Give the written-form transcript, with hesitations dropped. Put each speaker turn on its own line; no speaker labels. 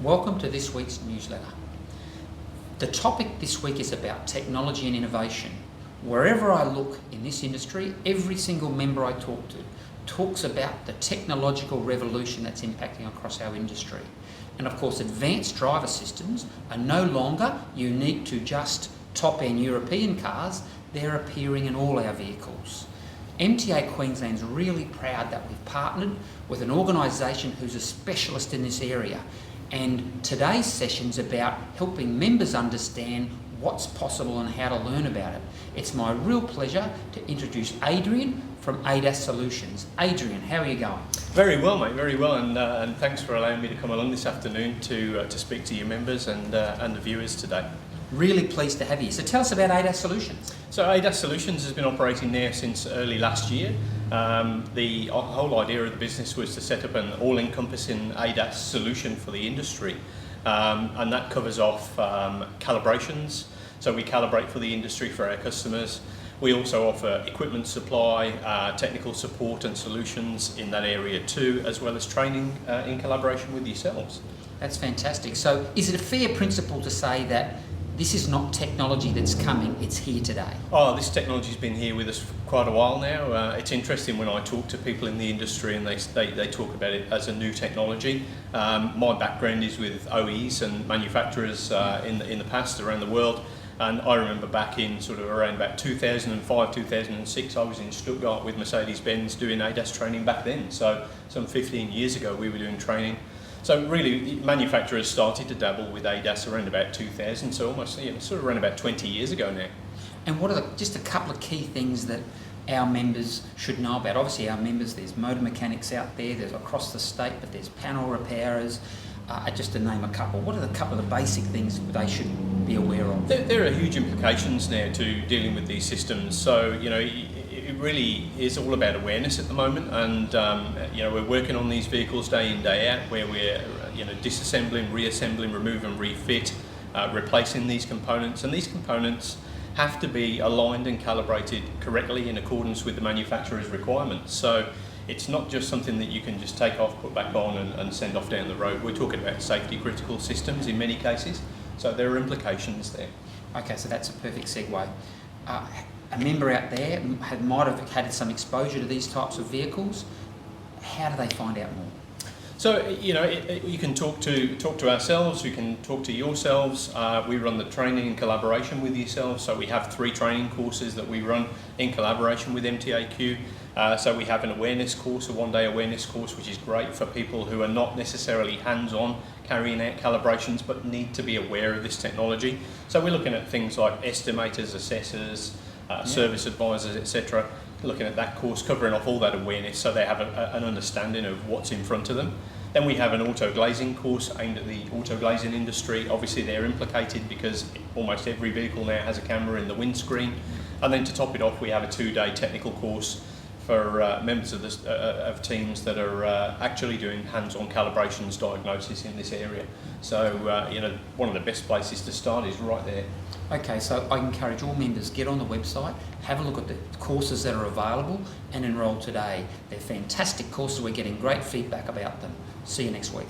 Welcome to this week's newsletter. The topic this week is about technology and innovation. Wherever I look in this industry, every single member I talk to talks about the technological revolution that's impacting across our industry. And of course, advanced driver systems are no longer unique to just top-end European cars, they're appearing in all our vehicles. MTA Queensland's really proud that we've partnered with an organisation who's a specialist in this area. And today's session's about helping members understand what's possible and how to learn about it. It's my real pleasure to introduce Adrian from ADAS Solutions. Adrian, how are you going?
Very well, mate, very well, and thanks for allowing me to come along this afternoon to speak to your members and the viewers today.
Really pleased to have you. So tell us about ADAS Solutions.
So ADAS Solutions has been operating there since early last year. The whole idea of the business was to set up an all-encompassing ADAS solution for the industry, and that covers off calibrations. So we calibrate for the industry, for our customers. We also offer equipment supply, technical support and solutions in that area too, as well as training in collaboration with yourselves.
That's fantastic. So is it a fair principle to say that this is not technology that's coming, it's here today?
Oh, this technology's been here with us for quite a while now. It's interesting when I talk to people in the industry and they talk about it as a new technology. My background is with OEs and manufacturers in the past around the world. And I remember back in sort of around about 2005, 2006, I was in Stuttgart with Mercedes-Benz doing ADAS training back then. So some 15 years ago we were doing training. So really, manufacturers started to dabble with ADAS around about 2000, so almost sort of around about 20 years ago now.
And what are just a couple of key things that our members should know about? Obviously our members, there's motor mechanics out there, there's across the state, but there's panel repairers, just to name a couple. What are the couple of basic things they should be aware of?
There are huge implications now to dealing with these systems. So, it really is all about awareness at the moment, and we're working on these vehicles day in, day out, where we're disassembling, reassembling, removing, refit, replacing these components, and these components have to be aligned and calibrated correctly in accordance with the manufacturer's requirements. So it's not just something that you can just take off, put back on and send off down the road. We're talking about safety critical systems in many cases, so there are implications there.
Okay, so that's a perfect segue. A member out there might have had some exposure to these types of vehicles. How do they find out more?
So you can talk to ourselves. You can talk to yourselves. We run the training in collaboration with yourselves. So we have 3 training courses that we run in collaboration with MTAQ. So we have an awareness course, a one-day awareness course, which is great for people who are not necessarily hands-on carrying out calibrations, but need to be aware of this technology. So we're looking at things like estimators, assessors, service advisors, etc. Looking at that course, covering off all that awareness so they have an understanding of what's in front of them. Then we have an auto glazing course aimed at the auto glazing industry. Obviously they're implicated because almost every vehicle now has a camera in the windscreen. And then to top it off, we have a 2-day technical course for members of teams that are actually doing hands-on calibrations diagnosis in this area. So one of the best places to start is right there.
Okay, so I encourage all members, get on the website, have a look at the courses that are available and enrol today. They're fantastic courses, we're getting great feedback about them. See you next week.